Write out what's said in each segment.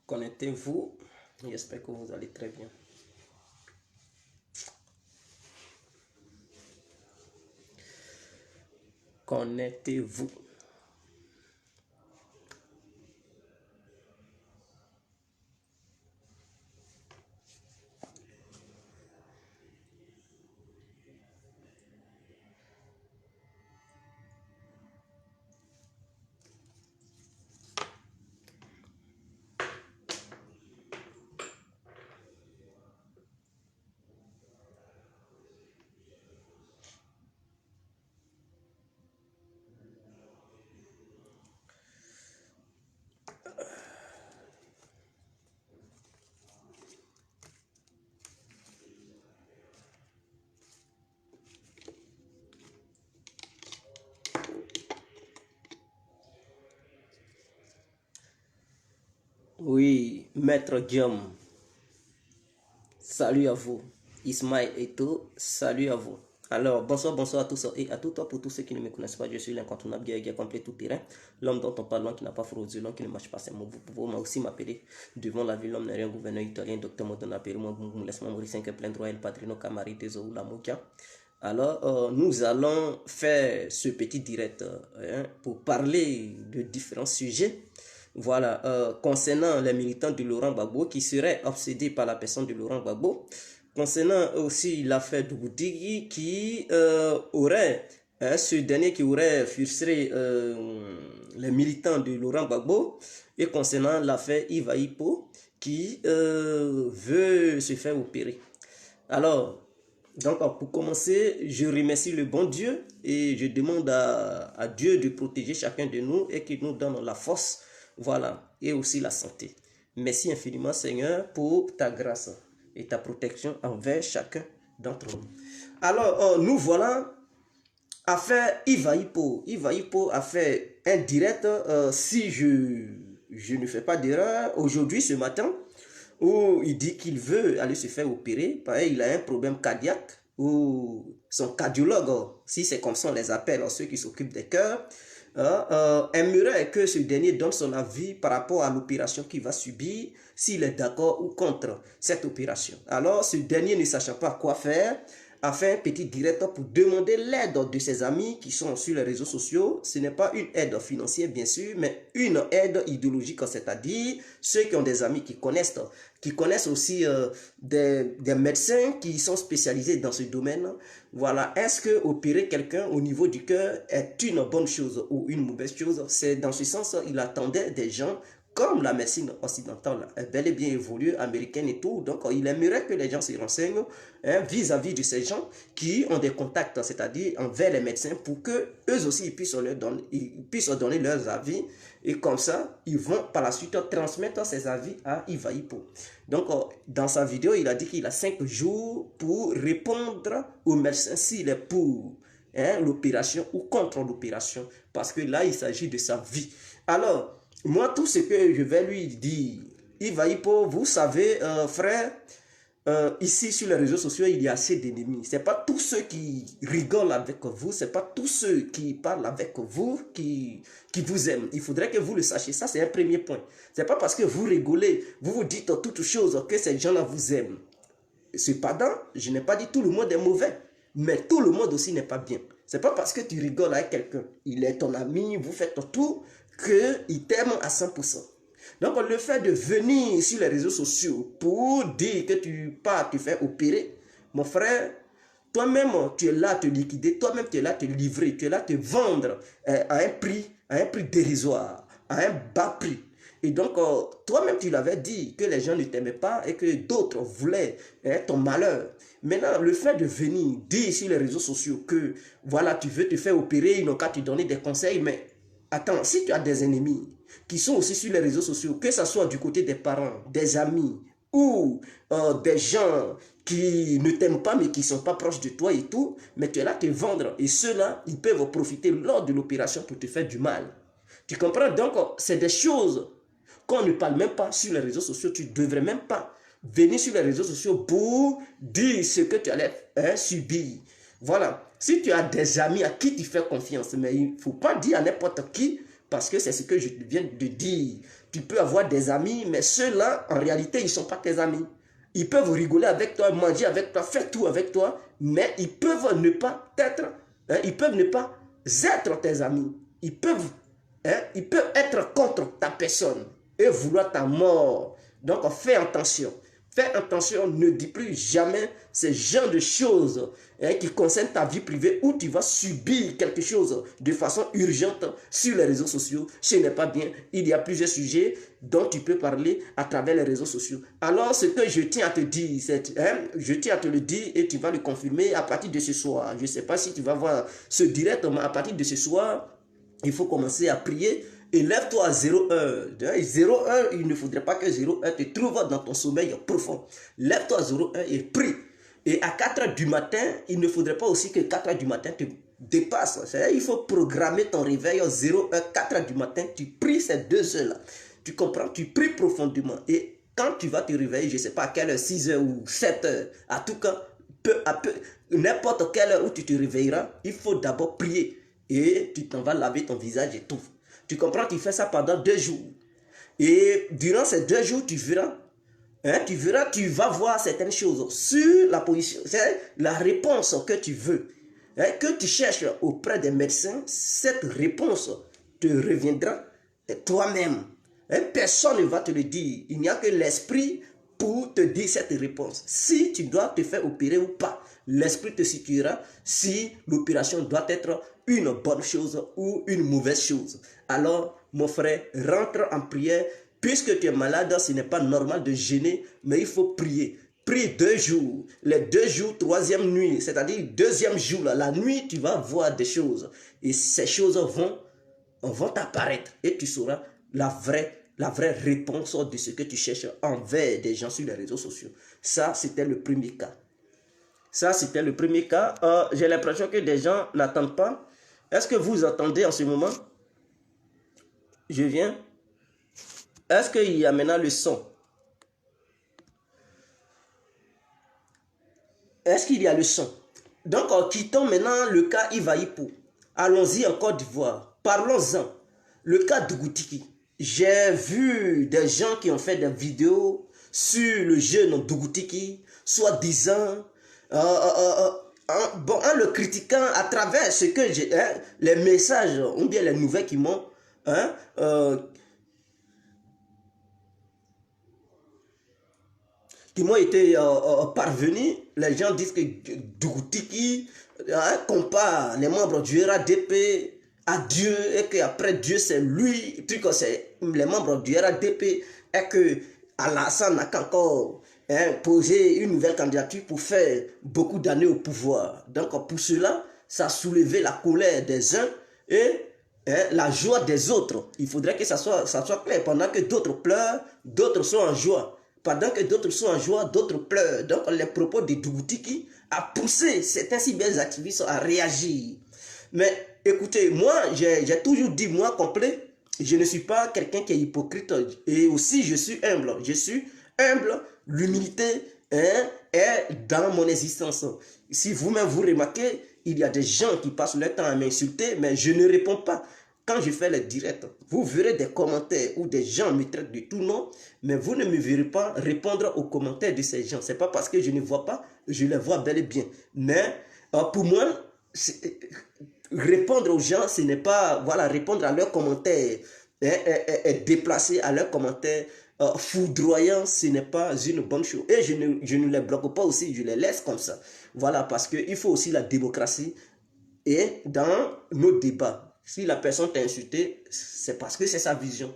Connectez-vous. J'espère que vous allez très bien. Connectez-vous. Oui, Maître Guillaume, salut à vous. Ismaël Eto, salut à vous. Alors, bonsoir à tous et à toutes. Pour tous ceux qui ne me connaissent pas, je suis l'incontournable guerrier complet tout terrain. L'homme dont on parle, l'homme qui n'a pas froid aux yeux, l'homme qui ne marche pas ses mots. Vous pouvez aussi m'appeler devant la ville, l'homme n'est rien, gouverneur italien, docteur Modon, appelez-moi, laisse-moi mourir 5 plein droit, El Padrino, Camari, Tezo, la Mokia. Alors, nous allons faire ce petit direct pour parler de différents sujets. Voilà, concernant les militants de Laurent Gbagbo qui seraient obsédés par la personne de Laurent Gbagbo, concernant aussi l'affaire Dougoudigui qui aurait, ce dernier qui aurait frustré les militants de Laurent Gbagbo, et concernant l'affaire Iva Hippo qui veut se faire opérer. Alors, donc pour commencer, je remercie le bon Dieu et je demande à Dieu de protéger chacun de nous et qu'il nous donne la force, voilà, et aussi la santé. Merci infiniment Seigneur pour ta grâce et ta protection envers chacun d'entre nous. Alors, nous voilà à faire Iva Hippo. Iva Hippo a fait un direct, si je ne fais pas d'erreur, aujourd'hui, ce matin, où il dit qu'il veut aller se faire opérer, il a un problème cardiaque, ou son cardiologue, si c'est comme ça on les appelle, ceux qui s'occupent des cœurs, aimerait que ce dernier donne son avis par rapport à l'opération qu'il va subir, s'il est d'accord ou contre cette opération. Alors, ce dernier ne sachant pas quoi faire, a fait un petit direct pour demander l'aide de ses amis qui sont sur les réseaux sociaux. Ce n'est pas une aide financière, bien sûr, mais une aide idéologique, c'est-à-dire ceux qui ont des amis qui connaissent aussi des médecins qui sont spécialisés dans ce domaine. Voilà, est-ce que opérer quelqu'un au niveau du cœur est une bonne chose ou une mauvaise chose? C'est dans ce sens il attendait des gens comme la médecine occidentale est bel et bien évoluée, américaine et tout, donc il aimerait que les gens se renseignent vis-à-vis de ces gens qui ont des contacts, c'est-à-dire envers les médecins, pour que eux aussi ils puissent donner leurs avis, et comme ça, ils vont par la suite transmettre ces avis à Iva Hippo. Donc, dans sa vidéo, il a dit qu'il a 5 jours pour répondre aux médecins s'il est pour l'opération ou contre l'opération, parce que là, il s'agit de sa vie. Alors, moi, tout ce que je vais lui dire, Iva Hippo, vous savez, frère, ici sur les réseaux sociaux, il y a assez d'ennemis. Ce n'est pas tous ceux qui rigolent avec vous, ce n'est pas tous ceux qui parlent avec vous qui vous aiment. Il faudrait que vous le sachiez. Ça, c'est un premier point. Ce n'est pas parce que vous rigolez, vous vous dites toutes choses que ces gens-là vous aiment. Cependant, je n'ai pas dit tout le monde est mauvais, mais tout le monde aussi n'est pas bien. Ce n'est pas parce que tu rigoles avec quelqu'un, il est ton ami, vous faites tout, qu'il t'aime à 100%. Donc le fait de venir sur les réseaux sociaux pour dire que tu pars te faire opérer, mon frère, toi-même tu es là à te liquider, toi-même tu es là à te livrer, tu es là à te vendre à un prix dérisoire, à un bas prix. Et donc, toi-même, tu l'avais dit que les gens ne t'aimaient pas et que d'autres voulaient ton malheur. Maintenant, le fait de venir dire sur les réseaux sociaux que, voilà, tu veux te faire opérer, ils n'ont qu'à te donner des conseils, mais attends, si tu as des ennemis qui sont aussi sur les réseaux sociaux, que ce soit du côté des parents, des amis ou des gens qui ne t'aiment pas mais qui ne sont pas proches de toi et tout, mais tu es là à te vendre et ceux-là, ils peuvent profiter lors de l'opération pour te faire du mal. Tu comprends? Donc, c'est des choses qu'on ne parle même pas sur les réseaux sociaux. Tu ne devrais même pas venir sur les réseaux sociaux pour dire ce que tu allais subir. Voilà. Si tu as des amis à qui tu fais confiance, mais il ne faut pas dire à n'importe qui Parce que c'est ce que je viens de dire. Tu peux avoir des amis, mais ceux-là, en réalité, ils ne sont pas tes amis. Ils peuvent rigoler avec toi, manger avec toi, faire tout avec toi, mais ils peuvent ne pas être, ils peuvent ne pas être tes amis. Ils peuvent être contre ta personne et vouloir ta mort. Donc, fais attention. Fais attention, ne dis plus jamais ce genre de choses qui concernent ta vie privée où tu vas subir quelque chose de façon urgente sur les réseaux sociaux. Ce n'est pas bien. Il y a plusieurs sujets dont tu peux parler à travers les réseaux sociaux. Alors, ce que je tiens à te dire, je tiens à te le dire et tu vas le confirmer à partir de ce soir. Je ne sais pas si tu vas voir ce direct, mais à partir de ce soir, il faut commencer à prier. Et lève-toi à 0h. 0h, il ne faudrait pas que 0h te trouve dans ton sommeil profond. Lève-toi à 0h et prie. Et à 4h du matin, il ne faudrait pas aussi que 4h du matin te dépasse. C'est-à-dire, il faut programmer ton réveil à 0h, 4h du matin. Tu pries ces 2 heures-là. Tu comprends? Tu pries profondément. Et quand tu vas te réveiller, je ne sais pas à quelle heure, 6h ou 7h, à tout cas, peu à peu, n'importe quelle heure où tu te réveilleras, il faut d'abord prier. Et tu t'en vas laver ton visage et tout. Tu comprends, tu fais ça pendant 2 jours. Et durant ces 2 jours, tu verras, tu vas voir certaines choses sur la position, c'est la réponse que tu veux, que tu cherches auprès des médecins. Cette réponse te reviendra toi-même. Personne ne va te le dire. Il n'y a que l'esprit pour te dire cette réponse. Si tu dois te faire opérer ou pas, l'esprit te situera si l'opération doit être une bonne chose ou une mauvaise chose. Alors, mon frère, rentre en prière. Puisque tu es malade, ce n'est pas normal de jeûner, mais il faut prier. Prie 2 jours. Les 2 jours, 3e nuit, c'est-à-dire 2e jour, la nuit, tu vas voir des choses. Et ces choses vont apparaître. Et tu sauras la vraie réponse de ce que tu cherches envers des gens sur les réseaux sociaux. Ça, c'était le premier cas. J'ai l'impression que des gens n'attendent pas. Est-ce que vous attendez en ce moment? Je viens. Est-ce qu'il y a maintenant le son? Est-ce qu'il y a le son? Donc, quittons maintenant le cas Ivaïpo. Allons-y en Côte d'Ivoire. Parlons-en. Le cas Dougoutiki. J'ai vu des gens qui ont fait des vidéos sur le jeune Dougoutiki, soi-disant, en le critiquant à travers ce que j'ai, les messages ou bien les nouvelles qui m'ont été parvenus. Les gens disent que Dougoutiki compare les membres du RADP à Dieu et qu'après Dieu c'est lui, c'est les membres du RADP et que Alassane n'a qu'encore posé une nouvelle candidature pour faire beaucoup d'années au pouvoir. Donc pour cela, ça a soulevé la colère des uns et la joie des autres. Il faudrait que ça soit clair. Pendant que d'autres pleurent, d'autres sont en joie. Pendant que d'autres sont en joie, d'autres pleurent. Donc les propos de Dougoutiki a poussé certains cyberactivistes à réagir. Mais écoutez, moi j'ai toujours dit, moi complet, je ne suis pas quelqu'un qui est hypocrite. Et aussi je suis humble. Je suis humble, l'humilité est dans mon existence. Si vous-même vous remarquez, il y a des gens qui passent leur temps à m'insulter, mais je ne réponds pas. Quand je fais les directs, vous verrez des commentaires où des gens me traitent de tout nom, mais vous ne me verrez pas répondre aux commentaires de ces gens. Ce n'est pas parce que je ne vois pas, je les vois bel et bien. Mais pour moi, répondre aux gens, ce n'est pas répondre à leurs commentaires déplacer à leurs commentaires foudroyants, ce n'est pas une bonne chose. Et je ne les bloque pas aussi, je les laisse comme ça. Voilà, parce qu'il faut aussi la démocratie et dans nos débats. Si la personne t'a insulté, c'est parce que c'est sa vision.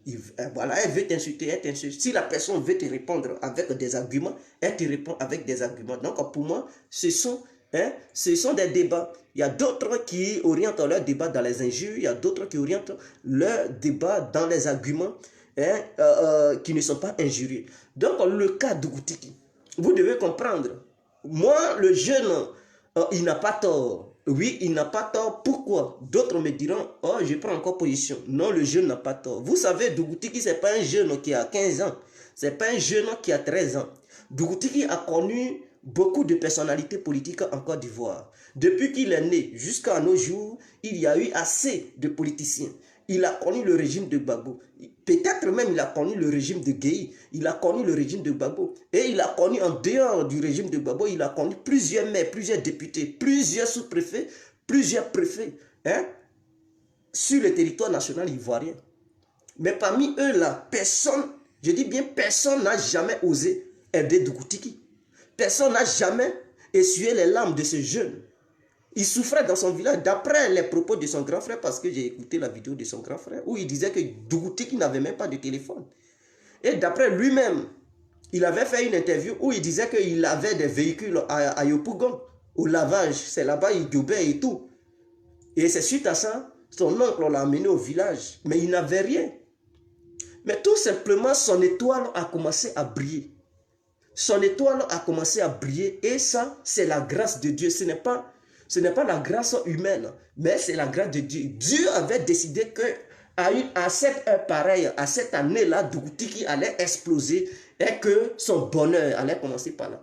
Elle veut t'insulter, elle t'insulte. Si la personne veut te répondre avec des arguments, elle te répond avec des arguments. Donc pour moi, ce sont des débats. Il y a d'autres qui orientent leur débat dans les injures, il y a d'autres qui orientent leur débat dans les arguments qui ne sont pas injurieux. Donc le cas de Dougoutiki, vous devez comprendre. Moi, le jeune, il n'a pas tort. Oui, il n'a pas tort. Pourquoi? D'autres me diront, oh, je prends encore position. Non, le jeune n'a pas tort. Vous savez, Dougoutiki, ce n'est pas un jeune qui a 15 ans. Ce n'est pas un jeune qui a 13 ans. Dougoutiki a connu beaucoup de personnalités politiques en Côte d'Ivoire. Depuis qu'il est né jusqu'à nos jours, il y a eu assez de politiciens. il a connu le régime de Gbagbo. Peut-être même il a connu le régime de Gueye. Il a connu le régime de Gbagbo. Et il a connu en dehors du régime de Gbagbo, il a connu plusieurs maires, plusieurs députés, plusieurs sous-préfets, plusieurs préfets. Hein, sur le territoire national ivoirien. Mais parmi eux là, personne, je dis bien personne n'a jamais osé aider Dougoutiki. Personne n'a jamais essuyé les larmes de ce jeune. Il souffrait dans son village, d'après les propos de son grand frère, parce que j'ai écouté la vidéo de son grand frère, où il disait que Dougoutiki n'avait même pas de téléphone. Et d'après lui-même, il avait fait une interview où il disait qu'il avait des véhicules à Yopougon, au lavage, c'est là-bas, il gobait et tout. Et c'est suite à ça, son oncle l'a amené au village, mais il n'avait rien. Mais tout simplement, son étoile a commencé à briller. Son étoile a commencé à briller et ça, c'est la grâce de Dieu. Ce n'est pas la grâce humaine, mais c'est la grâce de Dieu. Dieu avait décidé que à cette heure pareille, à cette année-là, Dougoutiki allait exploser et que son bonheur allait commencer par là.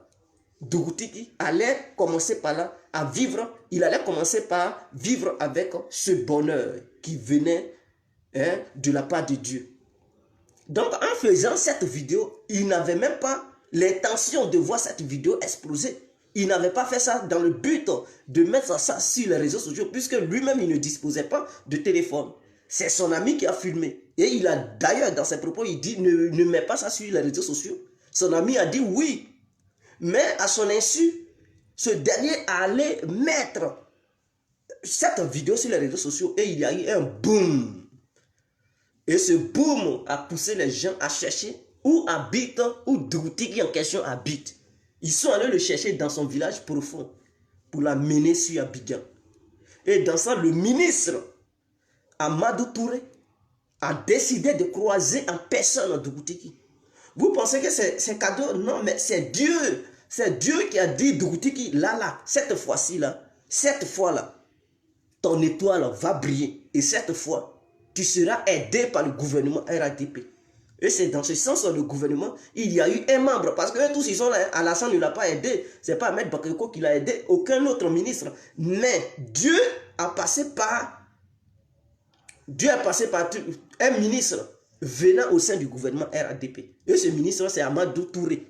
Dougoutiki allait commencer par là à vivre, il allait commencer par vivre avec ce bonheur qui venait de la part de Dieu. Donc en faisant cette vidéo, il n'avait même pas l'intention de voir cette vidéo exploser. Il n'avait pas fait ça dans le but de mettre ça sur les réseaux sociaux, puisque lui-même il ne disposait pas de téléphone. C'est son ami qui a filmé. Et il a d'ailleurs dans ses propos, il dit ne mets pas ça sur les réseaux sociaux. Son ami a dit oui. Mais à son insu, ce dernier allait mettre cette vidéo sur les réseaux sociaux et il y a eu un boom. Et ce boom a poussé les gens à chercher où habite, où Dougoutiki en question habite. Ils sont allés le chercher dans son village profond pour l'amener sur Abidjan. Et dans ça, le ministre Amadou Touré a décidé de croiser en personne Dougoutiki. Vous pensez que c'est cadeau? Non, mais c'est Dieu. C'est Dieu qui a dit Dougoutiki, là, cette fois-ci-là, cette fois-là, ton étoile va briller. Et cette fois, tu seras aidé par le gouvernement RADP. Et c'est dans ce sens le gouvernement, il y a eu un membre, parce que tous ils sont là, Alassane ne l'a pas aidé, c'est pas Ahmed Bakayoko qui l'a aidé, aucun autre ministre. Mais Dieu a passé par un ministre venant au sein du gouvernement RADP. Et ce ministre, c'est Amadou Touré.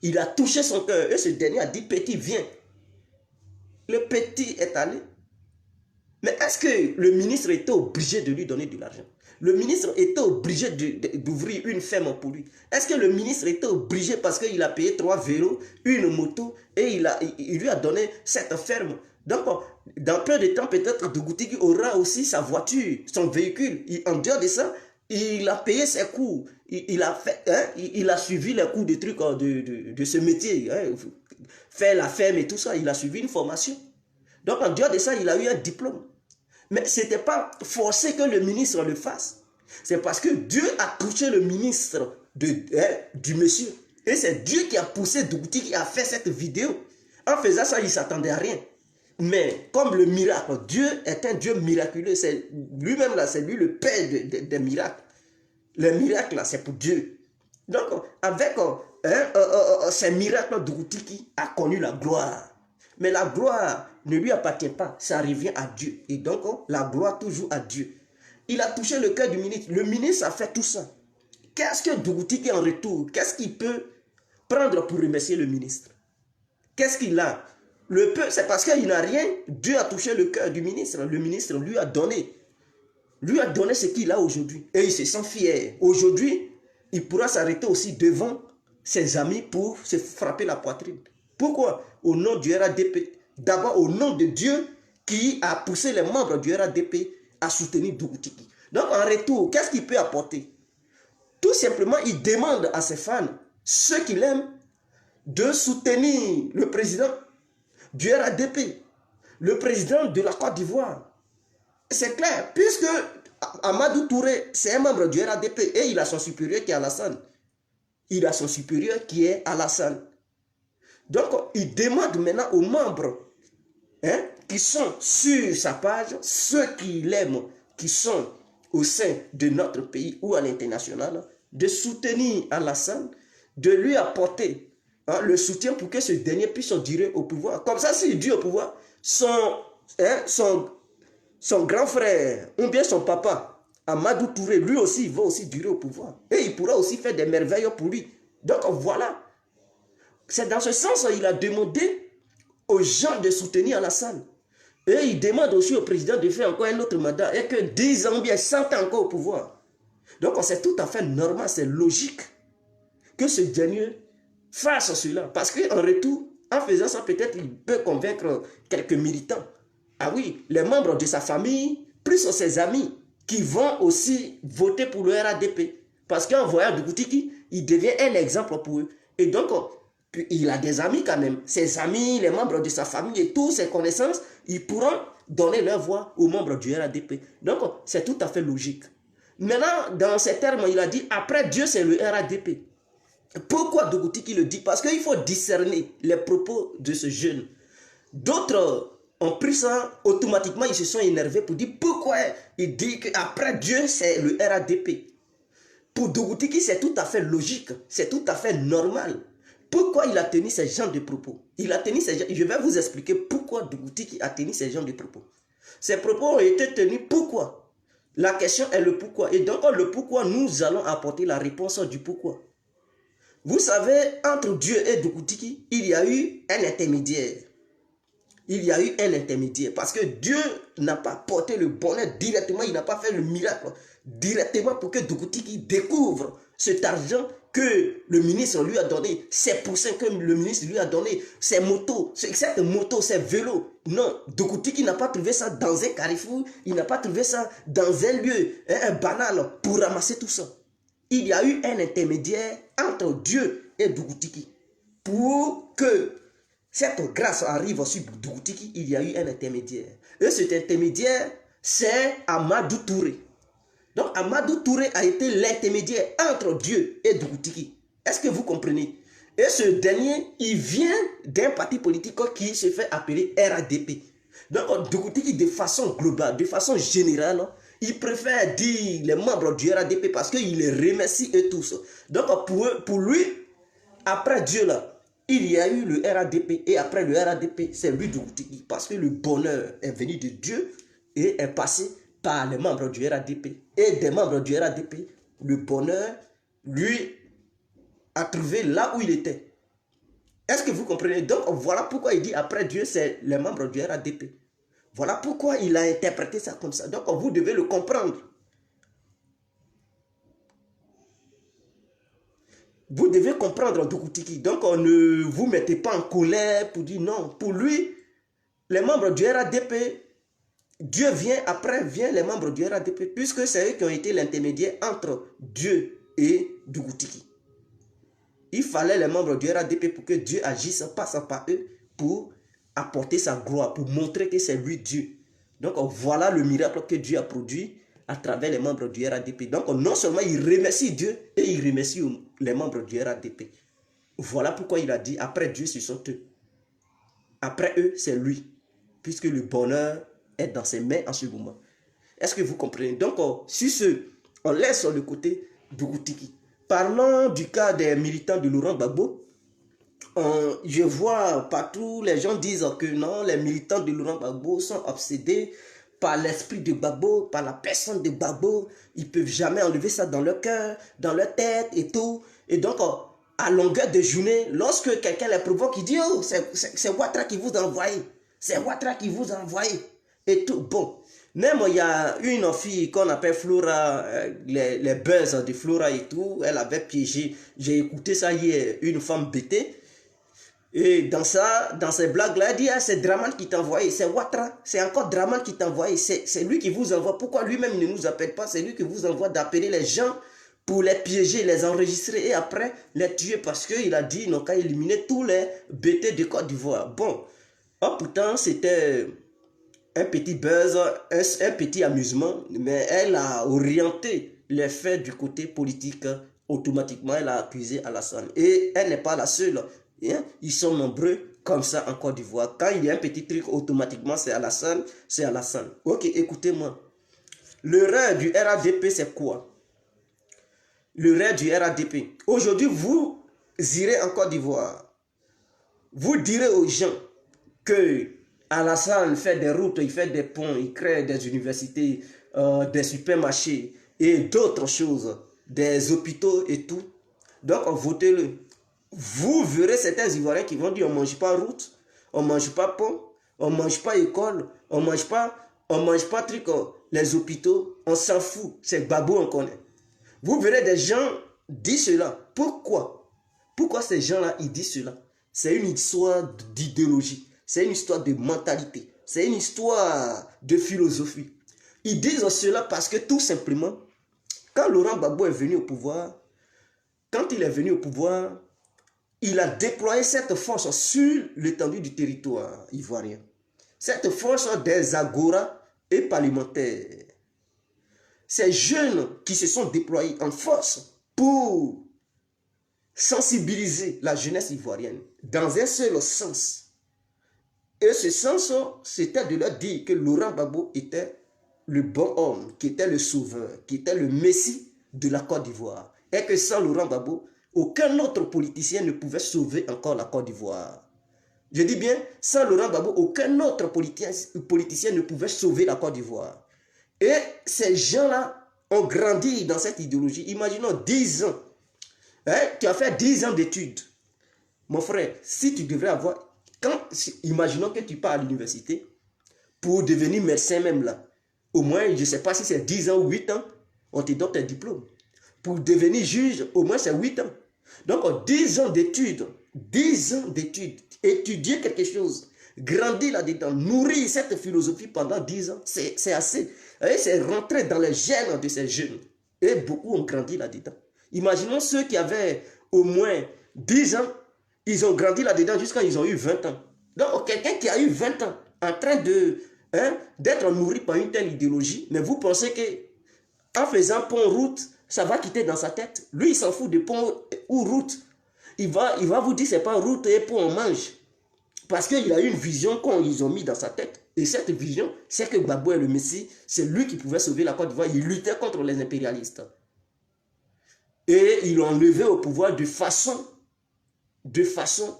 Il a touché son cœur, et ce dernier a dit, petit, viens. Le petit est allé. Mais est-ce que le ministre était obligé de lui donner de l'argent? Le ministre était obligé d'ouvrir une ferme pour lui. Est-ce que le ministre était obligé parce qu'il a payé 3 vélos, une moto et il lui a donné cette ferme? Donc, dans peu de temps, peut-être Dougoutiki aura aussi sa voiture, son véhicule. En dehors de ça, il a payé ses cours. Il a suivi les cours de trucs de ce métier. Faire la ferme et tout ça, il a suivi une formation. Donc, en dehors de ça, il a eu un diplôme. Mais ce n'était pas forcé que le ministre le fasse. C'est parce que Dieu a touché le ministre du monsieur. Et c'est Dieu qui a poussé Dougoutiki à faire cette vidéo. En faisant ça, il ne s'attendait à rien. Mais comme le miracle, Dieu est un Dieu miraculeux. C'est lui-même là, c'est lui le père des miracles. Les miracles là, c'est pour Dieu. Donc, avec ces miracles, Dougoutiki a connu la gloire. Mais la gloire ne lui appartient pas, ça revient à Dieu. Et donc, la gloire toujours à Dieu. Il a touché le cœur du ministre. Le ministre a fait tout ça. Qu'est-ce que Dougoutiki en retour, qu'est-ce qu'il peut prendre pour remercier le ministre? Qu'est-ce qu'il a? Le peu, c'est parce qu'il n'a rien. Dieu a touché le cœur du ministre. Le ministre lui a donné. Lui a donné ce qu'il a aujourd'hui. Et il se sent fier. Aujourd'hui, il pourra s'arrêter aussi devant ses amis pour se frapper la poitrine. Pourquoi? Au nom du RADP. D'abord au nom de Dieu qui a poussé les membres du RADP à soutenir Dougoutiki. Donc en retour, qu'est-ce qu'il peut apporter? Tout simplement, il demande à ses fans, ceux qu'il aime, de soutenir le président du RADP, le président de la Côte d'Ivoire. C'est clair, puisque Amadou Touré, c'est un membre du RADP et il a son supérieur qui est Alassane. Il a son supérieur qui est Alassane. Donc, il demande maintenant aux membres qui sont sur sa page, ceux qui l'aiment, qui sont au sein de notre pays ou à l'international, de soutenir Alassane, de lui apporter le soutien pour que ce dernier puisse durer au pouvoir. Comme ça, s'il dure au pouvoir, son grand frère ou bien son papa, Amadou Touré, lui aussi, il va aussi durer au pouvoir. Et il pourra aussi faire des merveilles pour lui. Donc voilà. C'est dans ce sens qu'il a demandé aux gens de soutenir Alassane. Et il demande aussi au président de faire encore un autre mandat. Et que 10 ans, bien 100 ans encore au pouvoir. Donc c'est tout à fait normal, c'est logique que ce dernier fasse cela. Parce qu'en retour, en faisant ça, peut-être il peut convaincre quelques militants. Ah oui, les membres de sa famille, plus ses amis, qui vont aussi voter pour le RADP. Parce qu'en voyant Doukoutiki, il devient un exemple pour eux. Et donc, il a des amis quand même. Ses amis, les membres de sa famille et toutes ses connaissances, ils pourront donner leur voix aux membres du RADP. Donc, c'est tout à fait logique. Maintenant, dans ces termes, il a dit, après Dieu, c'est le RADP. Pourquoi Doukoutiki le dit? Parce qu'il faut discerner les propos de ce jeune. D'autres ont pris ça, automatiquement, ils se sont énervés pour dire pourquoi il dit qu'après Dieu, c'est le RADP. Pour Doukoutiki, c'est tout à fait logique, c'est tout à fait normal. Pourquoi il a tenu ces genres de propos? Il a tenu ces... Je vais vous expliquer pourquoi Doukoutiki a tenu ces genres de propos. Ces propos ont été tenus pourquoi? La question est le pourquoi. Et donc, le pourquoi, nous allons apporter la réponse du pourquoi. Vous savez, entre Dieu et Doukoutiki, il y a eu un intermédiaire. Il y a eu un intermédiaire. Parce que Dieu n'a pas porté le bonheur directement, il n'a pas fait le miracle directement pour que Doukoutiki découvre cet argent que le ministre lui a donné, ces poussins que le ministre lui a donné, ces motos, cette moto, ces vélos. Non, Doukoutiki n'a pas trouvé ça dans un carrefour, il n'a pas trouvé ça dans un lieu, un banal pour ramasser tout ça. Il y a eu un intermédiaire entre Dieu et Doukoutiki. Pour que cette grâce arrive sur Doukoutiki, il y a eu un intermédiaire. Et cet intermédiaire, c'est Amadou Touré. Donc Amadou Touré a été l'intermédiaire entre Dieu et Doukoutiki. Est-ce que vous comprenez? Et ce dernier, il vient d'un parti politique qui se fait appeler RADP. Donc Doukoutiki, de façon globale, de façon générale, il préfère dire les membres du RADP parce qu'il les remercie eux tous. Donc pour lui, après Dieu là, il y a eu le RADP et après le RADP, c'est lui Doukoutiki parce que le bonheur est venu de Dieu et est passé par les membres du RADP. Et des membres du RADP, le bonheur, lui, a trouvé là où il était. Est-ce que vous comprenez? Donc voilà pourquoi il dit après Dieu, c'est les membres du RADP. Voilà pourquoi il a interprété ça comme ça. Donc vous devez le comprendre. Vous devez comprendre Doukoutiki. Donc ne vous mettez pas en colère pour dire non. Pour lui, les membres du RADP, Dieu vient, après vient les membres du RADP, puisque c'est eux qui ont été l'intermédiaire entre Dieu et Doukoutiki. Il fallait les membres du RADP pour que Dieu agisse, passe par eux, pour apporter sa gloire, pour montrer que c'est lui Dieu. Donc voilà le miracle que Dieu a produit à travers les membres du RADP. Donc non seulement il remercie Dieu, et il remercie les membres du RADP. Voilà pourquoi il a dit, après Dieu, ce sont eux. Après eux, c'est lui. Puisque le bonheur est dans ses mains en ce moment. Est-ce que vous comprenez? Donc, sur ce, on laisse sur le côté Doukoutiki. Parlons du cas des militants de Laurent Gbagbo. Je vois partout, les gens disent que non, les militants de Laurent Gbagbo sont obsédés par l'esprit de Gbagbo, par la personne de Gbagbo. Ils ne peuvent jamais enlever ça dans leur cœur, dans leur tête et tout. Et donc, à longueur de journée, lorsque quelqu'un les provoque, il dit, oh, c'est Ouattara qui vous a envoyé. C'est Ouattara qui vous a envoyé. Et tout. Bon. Même il y a une fille qu'on appelle Flora, les buzz de Flora et tout, elle avait piégé. J'ai écouté ça hier, une femme bêtée. Et dans ces blagues-là, elle dit, ah, c'est Draman qui t'a envoyé, c'est Ouattara, c'est encore Draman qui t'a envoyé, c'est lui qui vous envoie. Pourquoi lui-même ne nous appelle pas? C'est lui qui vous envoie d'appeler les gens pour les piéger, les enregistrer et après les tuer parce qu'il a dit, ils n'ont qu'à éliminer tous les bêtés de Côte d'Ivoire. Bon, pourtant c'était un petit buzz, un petit amusement, mais elle a orienté les faits du côté politique. Automatiquement, elle a accusé Alassane. Et elle n'est pas la seule. Ils sont nombreux comme ça en Côte d'Ivoire. Quand il y a un petit truc, automatiquement, c'est Alassane, c'est Alassane. Ok, écoutez-moi. Le rêve du RADP, c'est quoi? Le rêve du RADP. Aujourd'hui, vous irez en Côte d'Ivoire. Vous direz aux gens que Alassane fait des routes, il fait des ponts, il crée des universités, des supermarchés et d'autres choses, des hôpitaux et tout. Donc, votez-le. Vous verrez certains Ivoiriens qui vont dire on ne mange pas route, on ne mange pas pont, on ne mange pas école, on ne mange pas truc, les hôpitaux, on s'en fout. C'est Gbagbo, on connaît. Vous verrez des gens dire cela. Pourquoi? Pourquoi ces gens-là, ils disent cela? C'est une histoire d'idéologie. C'est une histoire de mentalité. C'est une histoire de philosophie. Ils disent cela parce que tout simplement, quand Laurent Gbagbo est venu au pouvoir, quand il est venu au pouvoir, il a déployé cette force sur l'étendue du territoire ivoirien. Cette force des agoras et parlementaires. Ces jeunes qui se sont déployés en force pour sensibiliser la jeunesse ivoirienne dans un seul sens. Et ce sens, c'était de leur dire que Laurent Gbagbo était le bon homme, qui était le sauveur, qui était le messie de la Côte d'Ivoire. Et que sans Laurent Gbagbo, aucun autre politicien ne pouvait sauver encore la Côte d'Ivoire. Je dis bien, sans Laurent Gbagbo, aucun autre politicien ne pouvait sauver la Côte d'Ivoire. Et ces gens-là ont grandi dans cette idéologie. Imaginons 10 ans. Hein, tu as fait 10 ans d'études. Mon frère, si tu devrais avoir... Imaginons que tu pars à l'université pour devenir médecin même là. Au moins, je ne sais pas si c'est 10 ans ou 8 ans, on te donne tes diplômes. Pour devenir juge, au moins c'est 8 ans. Donc 10 ans d'études, 10 ans d'études, étudier quelque chose, grandir là-dedans, nourrir cette philosophie pendant 10 ans, c'est assez. C'est rentré dans les gènes de ces jeunes. Et beaucoup ont grandi là-dedans. Imaginons ceux qui avaient au moins 10 ans, ils ont grandi là-dedans jusqu'à ils ont eu 20 ans. Donc quelqu'un qui a eu 20 ans en train d'être nourri par une telle idéologie, mais vous pensez que en faisant pont-route, ça va quitter dans sa tête? Lui, il s'en fout de pont ou route. Il va vous dire c'est pas route et pont on mange. Parce qu'il a une vision qu'ils ont mis dans sa tête. Et cette vision, c'est que Gbagbo est le Messie. C'est lui qui pouvait sauver la Côte d'Ivoire. Il luttait contre les impérialistes. Et ils l'ont levé au pouvoir de façon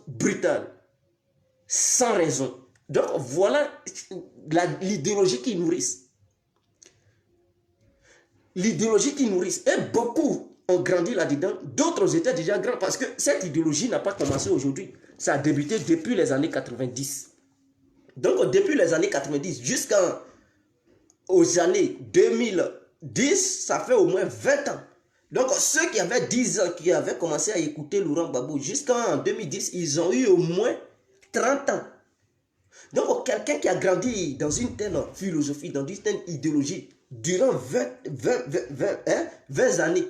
brutale. Sans raison. Donc voilà l'idéologie qu'ils nourrissent. L'idéologie qu'ils nourrissent. Et beaucoup ont grandi là-dedans. D'autres étaient déjà grands parce que cette idéologie n'a pas commencé aujourd'hui. Ça a débuté depuis les années 90. Donc depuis les années 90 jusqu'aux années 2010, ça fait au moins 20 ans. Donc ceux qui avaient 10 ans, qui avaient commencé à écouter Laurent Gbagbo jusqu'en 2010, ils ont eu au moins 30 ans. Donc quelqu'un qui a grandi dans une telle philosophie, dans une telle idéologie, durant 20 années,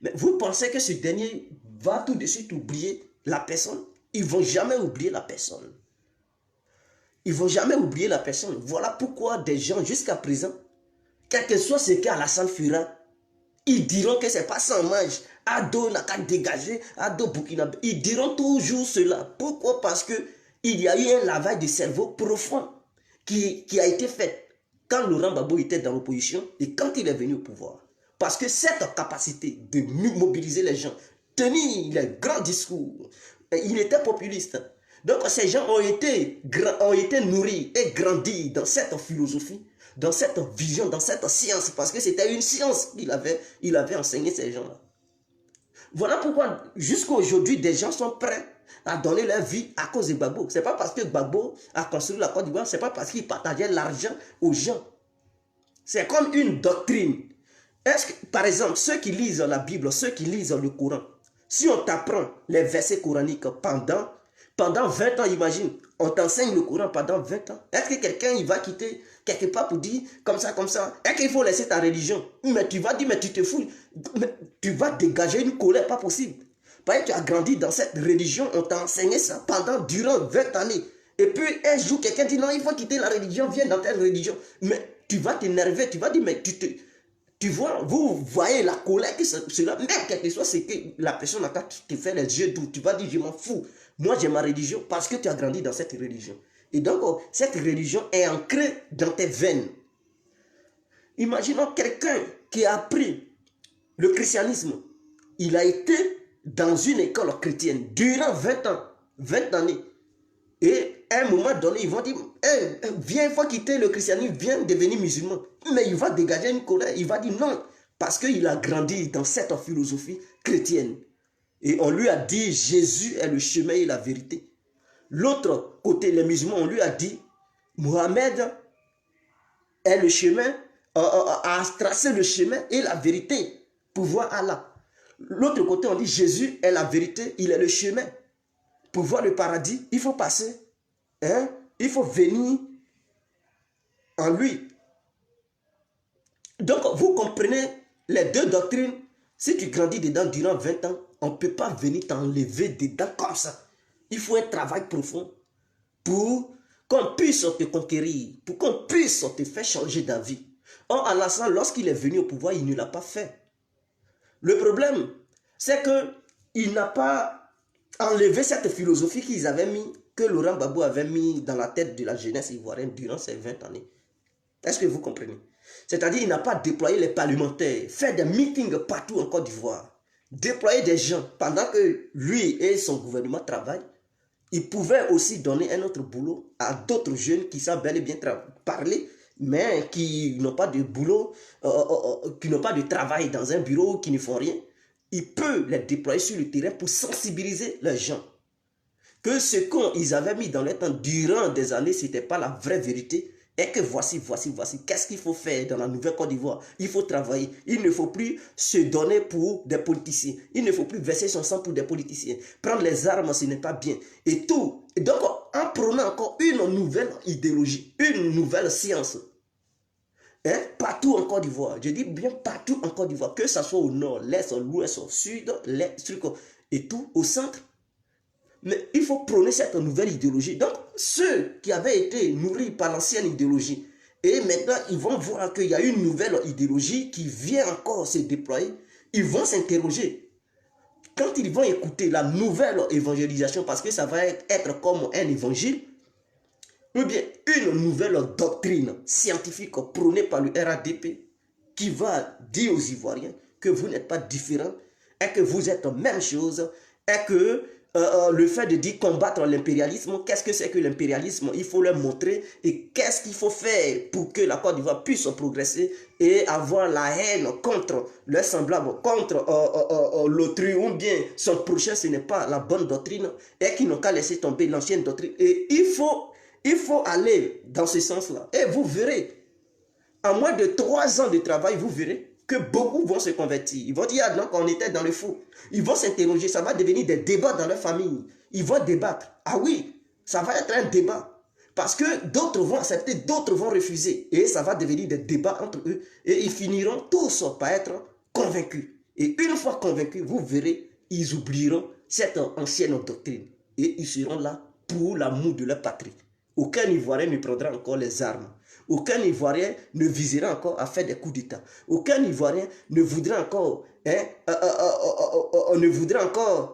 mais vous pensez que ce dernier va tout de suite oublier la personne? Ils ne vont jamais oublier la personne. Ils ne vont jamais oublier la personne. Voilà pourquoi des gens jusqu'à présent, quel que soit ce qu'Alassane fera, ils diront que ce n'est pas sans mange. Ado n'a qu'à dégager, Ado Burkina. Ils diront toujours cela. Pourquoi? Parce qu'il y a eu un lavage de cerveau profond qui a été fait quand Laurent Gbagbo était dans l'opposition et quand il est venu au pouvoir. Parce que cette capacité de mobiliser les gens, tenir les grands discours, il était populiste. Donc ces gens ont été nourris et grandis dans cette philosophie, dans cette vision, dans cette science, parce que c'était une science qu'il avait enseigné ces gens-là. Voilà pourquoi jusqu'à aujourd'hui, des gens sont prêts à donner leur vie à cause de Gbagbo. Ce n'est pas parce que Gbagbo a construit la Côte d'Ivoire, ce n'est pas parce qu'il partageait l'argent aux gens. C'est comme une doctrine. Est-ce que, par exemple, ceux qui lisent la Bible, ceux qui lisent le Coran, si on t'apprend les versets coraniques pendant 20 ans, imagine, on t'enseigne le Coran pendant 20 ans. Est-ce que quelqu'un il va quitter quelque part pour dire comme ça? Est-ce qu'il faut laisser ta religion? Mais tu vas dire, mais tu te fous, mais tu vas dégager une colère, pas possible. Parce que tu as grandi dans cette religion, on t'a enseigné ça durant 20 années. Et puis un jour, quelqu'un dit non, il faut quitter la religion, viens dans telle religion. Mais tu vas t'énerver, tu vas dire, mais tu vois, vous voyez la colère que cela, même quelque chose, c'est que la personne a te fait les yeux doux. Tu vas dire, je m'en fous. Moi, j'ai ma religion parce que tu as grandi dans cette religion. Et donc, cette religion est ancrée dans tes veines. Imaginons quelqu'un qui a appris le christianisme. Il a été dans une école chrétienne durant 20 ans, 20 années. Et à un moment donné, ils vont dire, viens, il faut quitter le christianisme, viens devenir musulman. Mais il va dégager une colère, il va dire non, parce qu'il a grandi dans cette philosophie chrétienne. Et on lui a dit, Jésus est le chemin et la vérité. L'autre côté, les musulmans, on lui a dit, Mohamed est le chemin, a tracé le chemin et la vérité pour voir Allah. L'autre côté, on dit, Jésus est la vérité, il est le chemin. Pour voir le paradis, il faut passer. Hein? Il faut venir en lui. Donc, vous comprenez les deux doctrines. Si tu grandis dedans durant 20 ans, on ne peut pas venir t'enlever dedans comme ça. Il faut un travail profond pour qu'on puisse te conquérir, pour qu'on puisse te faire changer d'avis. Or, Alassane, lorsqu'il est venu au pouvoir, il ne l'a pas fait. Le problème, c'est qu'il n'a pas enlevé cette philosophie qu'ils avaient mis, que Laurent Gbagbo avait mis dans la tête de la jeunesse ivoirienne durant ces 20 années. Est-ce que vous comprenez? C'est-à-dire, il n'a pas déployé les parlementaires, fait des meetings partout en Côte d'Ivoire, déployer des gens pendant que lui et son gouvernement travaillent. Il pouvait aussi donner un autre boulot à d'autres jeunes qui savent bel et bien parler, mais qui n'ont pas de boulot, qui n'ont pas de travail dans un bureau, qui ne font rien. Il peut les déployer sur le terrain pour sensibiliser les gens. Que ce qu'ils avaient mis dans le temps durant des années, ce n'était pas la vraie vérité. Et que voici. Qu'est-ce qu'il faut faire dans la nouvelle Côte d'Ivoire? Il faut travailler. Il ne faut plus se donner pour des politiciens. Il ne faut plus verser son sang pour des politiciens. Prendre les armes, ce n'est pas bien. Et tout. Et donc, en prenant encore une nouvelle idéologie, une nouvelle science, hein, partout en Côte d'Ivoire, je dis bien partout en Côte d'Ivoire, que ce soit au nord, l'est, l'ouest, au sud, l'est, et tout, au centre. Mais il faut prôner cette nouvelle idéologie. Donc, ceux qui avaient été nourris par l'ancienne idéologie, et maintenant ils vont voir qu'il y a une nouvelle idéologie qui vient encore se déployer, ils vont s'interroger. Quand ils vont écouter la nouvelle évangélisation, parce que ça va être comme un évangile, ou bien une nouvelle doctrine scientifique prônée par le RADP qui va dire aux Ivoiriens que vous n'êtes pas différents et que vous êtes la même chose et que le fait de dire combattre l'impérialisme, qu'est-ce que c'est que l'impérialisme? Il faut leur montrer et qu'est-ce qu'il faut faire pour que la Côte d'Ivoire puisse progresser et avoir la haine contre leurs semblables, contre l'autrui ou bien son prochain, ce n'est pas la bonne doctrine et qu'ils n'ont qu'à laisser tomber l'ancienne doctrine. Et il faut aller dans ce sens-là. Et vous verrez, en moins de 3 ans de travail, vous verrez que beaucoup vont se convertir. Ils vont dire, ah non, on était dans le fou. Ils vont s'interroger, ça va devenir des débats dans leur famille. Ils vont débattre. Ah oui, ça va être un débat. Parce que d'autres vont accepter, d'autres vont refuser. Et ça va devenir des débats entre eux. Et ils finiront tous par être convaincus. Et une fois convaincus, vous verrez, ils oublieront cette ancienne doctrine. Et ils seront là pour l'amour de leur patrie. Aucun Ivoirien ne prendra encore les armes. Aucun Ivoirien ne visera encore à faire des coups d'État. Aucun Ivoirien ne voudra encore,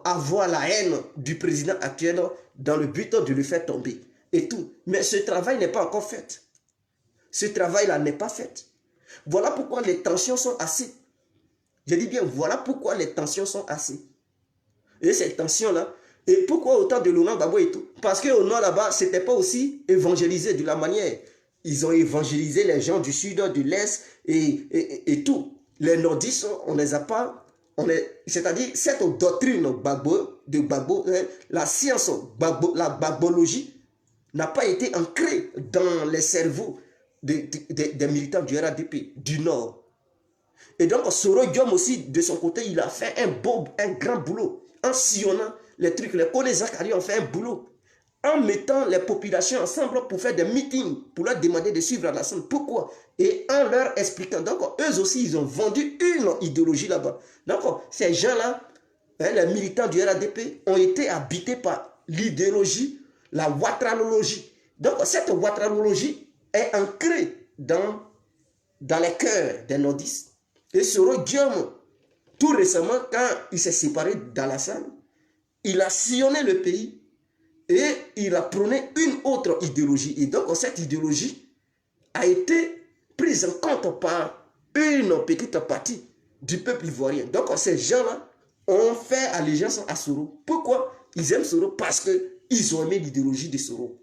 avoir la haine du président actuel dans le but de le faire tomber. Et tout. Mais ce travail n'est pas encore fait. Ce travail-là n'est pas fait. Voilà pourquoi les tensions sont assez. Je dis bien, voilà pourquoi les tensions sont assez. Et ces tensions-là, et pourquoi autant de Laurent Gbagbo et tout? Parce qu'au nord là-bas, ce n'était pas aussi évangélisé de la manière. Ils ont évangélisé les gens du sud, de l'est et tout. Les nordistes, on ne les a pas. C'est-à-dire, cette doctrine de Gbagbo, la science, la gbagologie, n'a pas été ancrée dans les cerveaux des militants du RADP, du Nord. Et donc, Soro Diom aussi, de son côté, il a fait un grand boulot en sillonnant les trucs. Les Kone Zakari ont fait un boulot en mettant les populations ensemble pour faire des meetings, pour leur demander de suivre Alassane. Pourquoi? Et en leur expliquant. Donc, eux aussi, ils ont vendu une idéologie là-bas. Donc, ces gens-là, les militants du RADP, ont été habités par l'idéologie, la ouattralologie. Donc, cette ouattralologie est ancrée dans les cœurs des nordistes. Et Soro Diom, tout récemment, quand il s'est séparé d'Alassane, il a sillonné le pays et il a prôné une autre idéologie. Et donc, cette idéologie a été prise en compte par une petite partie du peuple ivoirien. Donc, ces gens-là ont fait allégeance à Soro. Pourquoi ils aiment Soro? Parce que ils ont aimé l'idéologie de Soro.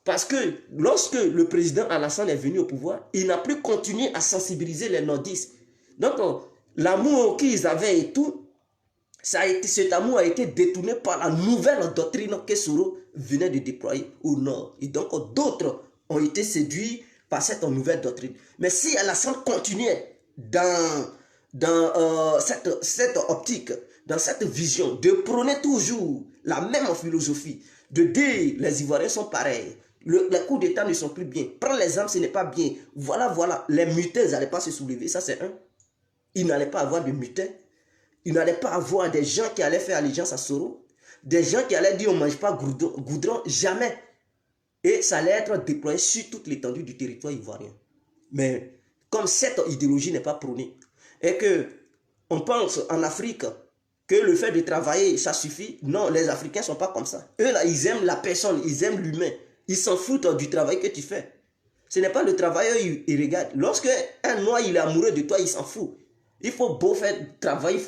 Parce que lorsque le président Alassane est venu au pouvoir, il n'a plus continué à sensibiliser les nordistes. Donc, l'amour qu'ils avaient et tout, cet amour a été détourné par la nouvelle doctrine que Soro venait de déployer au nord. Et donc, d'autres ont été séduits par cette nouvelle doctrine. Mais si Alassane continuait dans cette optique, dans cette vision, de prôner toujours la même philosophie, de dire les Ivoiriens sont pareils, les coups d'État ne sont plus bien, prendre les armes ce n'est pas bien, voilà, les mutins n'allaient pas se soulever, ça c'est un. Il n'allait pas avoir de mutins, il n'allait pas avoir des gens qui allaient faire allégeance à Soro, des gens qui allaient dire on ne mange pas goudron, jamais. Et ça allait être déployé sur toute l'étendue du territoire ivoirien. Mais comme cette idéologie n'est pas prônée, et que on pense en Afrique que le fait de travailler, ça suffit, non, les Africains ne sont pas comme ça. Eux, là, ils aiment la personne, ils aiment l'humain. Ils s'en foutent du travail que tu fais. Ce n'est pas le travailleur, il regarde. Lorsque un noir, il est amoureux de toi, il s'en fout. Il faut beau faire travail, il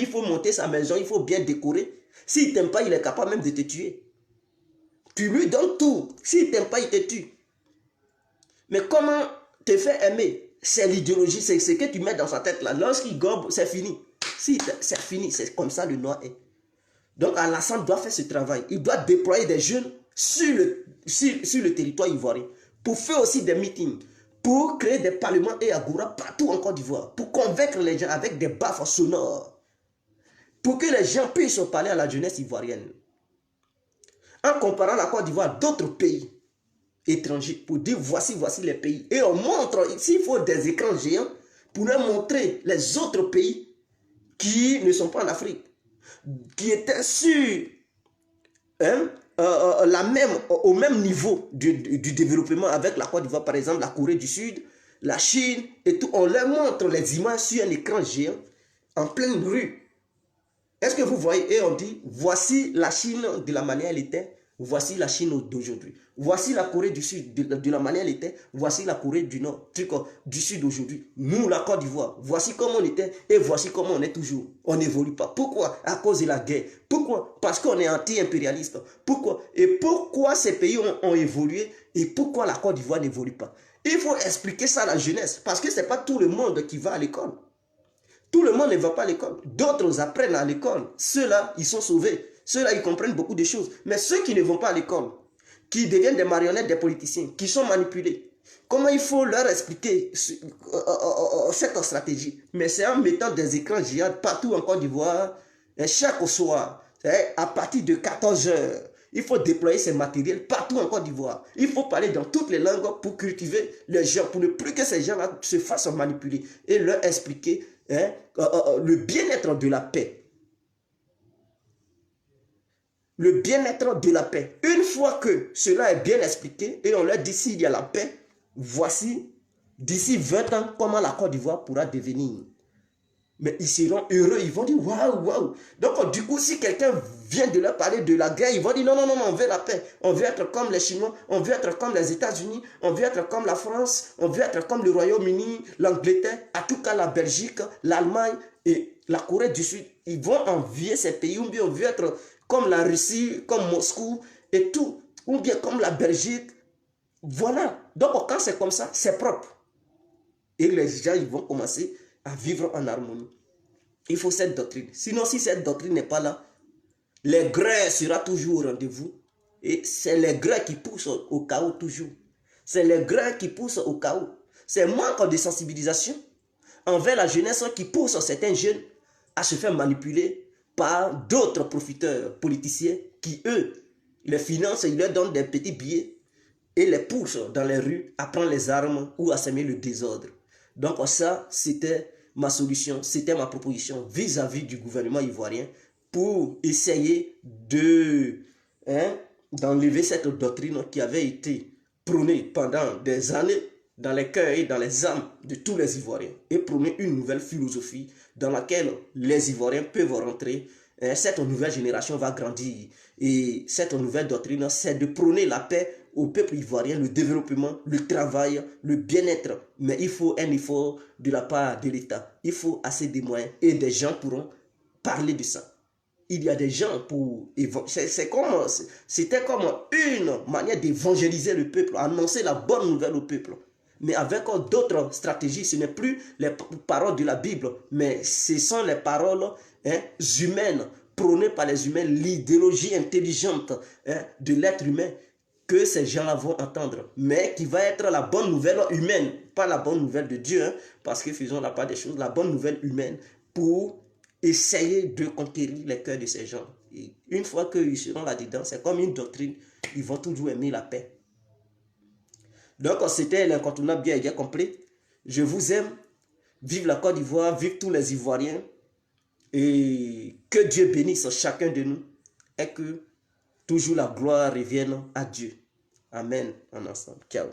faut monter sa maison, il faut bien décorer. S'il ne t'aime pas, il est capable même de te tuer. Tu lui donnes tout. S'il ne t'aime pas, il te tue. Mais comment te faire aimer? C'est l'idéologie, c'est ce que tu mets dans sa tête là. Lorsqu'il gobe, c'est fini. Si c'est fini, c'est comme ça le noir est. Donc Alassane doit faire ce travail. Il doit déployer des jeunes sur le territoire ivoirien pour faire aussi des meetings, pour créer des parlements et agoura partout en Côte d'Ivoire, pour convaincre les gens avec des baffes sonores, pour que les gens puissent parler à la jeunesse ivoirienne. En comparant la Côte d'Ivoire à d'autres pays étrangers, pour dire voici les pays. Et on montre, s'il faut des écrans géants, pour leur montrer les autres pays qui ne sont pas en Afrique, qui étaient sur au même niveau du développement avec la Côte d'Ivoire, par exemple la Corée du Sud, la Chine et tout. On leur montre les images sur un écran géant en pleine rue. Est-ce que vous voyez? Et on dit, voici la Chine de la manière elle était, voici la Chine d'aujourd'hui. Voici la Corée du Sud de la manière elle était, voici la Corée du Nord, du Sud d'aujourd'hui. Nous, la Côte d'Ivoire, voici comment on était et voici comment on est toujours. On n'évolue pas. Pourquoi? À cause de la guerre. Pourquoi? Parce qu'on est anti-impérialiste. Pourquoi? Et pourquoi ces pays ont évolué et pourquoi la Côte d'Ivoire n'évolue pas? Il faut expliquer ça à la jeunesse parce que ce n'est pas tout le monde qui va à l'école. Tout le monde ne va pas à l'école. D'autres apprennent à l'école. Ceux-là, ils sont sauvés. Ceux-là, ils comprennent beaucoup de choses. Mais ceux qui ne vont pas à l'école, qui deviennent des marionnettes des politiciens, qui sont manipulés, comment il faut leur expliquer cette stratégie? Mais c'est en mettant des écrans géants partout en Côte d'Ivoire, chaque soir, à partir de 14 h. Il faut déployer ces matériels partout en Côte d'Ivoire. Il faut parler dans toutes les langues pour cultiver les gens, pour ne plus que ces gens-là se fassent manipuler et leur expliquer le bien-être de la paix. Le bien-être de la paix. Une fois que cela est bien expliqué et on leur dit s'il y a la paix, voici d'ici 20 ans comment la Côte d'Ivoire pourra devenir. Mais ils seront heureux, ils vont dire waouh, waouh. Donc du coup, si quelqu'un vient de leur parler de la guerre, ils vont dire non, on veut la paix. On veut être comme les Chinois, on veut être comme les États-Unis, on veut être comme la France, on veut être comme le Royaume-Uni, l'Angleterre, en tout cas la Belgique, l'Allemagne et la Corée du Sud. Ils vont envier ces pays, ou bien on veut être comme la Russie, comme Moscou et tout, ou bien comme la Belgique. Voilà. Donc quand c'est comme ça, c'est propre. Et les gens, ils vont commencer à vivre en harmonie. Il faut cette doctrine. Sinon, si cette doctrine n'est pas là, les grès sera toujours au rendez-vous. Et c'est les grès qui poussent au chaos toujours. C'est les grès qui poussent au chaos. C'est manque de sensibilisation envers la jeunesse qui pousse certains jeunes à se faire manipuler par d'autres profiteurs politiciens qui, eux, les financent, ils leur donnent des petits billets et les poussent dans les rues à prendre les armes ou à semer le désordre. Donc ça, c'était ma solution, c'était ma proposition vis-à-vis du gouvernement ivoirien pour essayer d'enlever cette doctrine qui avait été prônée pendant des années dans les cœurs et dans les âmes de tous les Ivoiriens et prôner une nouvelle philosophie dans laquelle les Ivoiriens peuvent rentrer. Cette nouvelle génération va grandir et cette nouvelle doctrine, c'est de prôner la paix au peuple ivoirien, le développement, le travail, le bien-être. Mais il faut un effort de la part de l'État. Il faut assez de moyens et des gens pourront parler de ça. il y a des gens pour... C'était comme une manière d'évangéliser le peuple, annoncer la bonne nouvelle au peuple. Mais avec d'autres stratégies, ce n'est plus les paroles de la Bible, mais ce sont les paroles humaines, prônées par les humains, l'idéologie intelligente de l'être humain que ces gens-là vont entendre, mais qui va être la bonne nouvelle humaine, pas la bonne nouvelle de Dieu, parce que faisons la part des choses, la bonne nouvelle humaine pour essayer de conquérir les cœurs de ces gens. Et une fois qu'ils seront là-dedans, c'est comme une doctrine, ils vont toujours aimer la paix. Donc, c'était l'incontournable bien et bien complet. Je vous aime. Vive la Côte d'Ivoire, vive tous les Ivoiriens. Et que Dieu bénisse chacun de nous. Et que toujours la gloire revienne à Dieu. Amen. En ensemble. Ciao.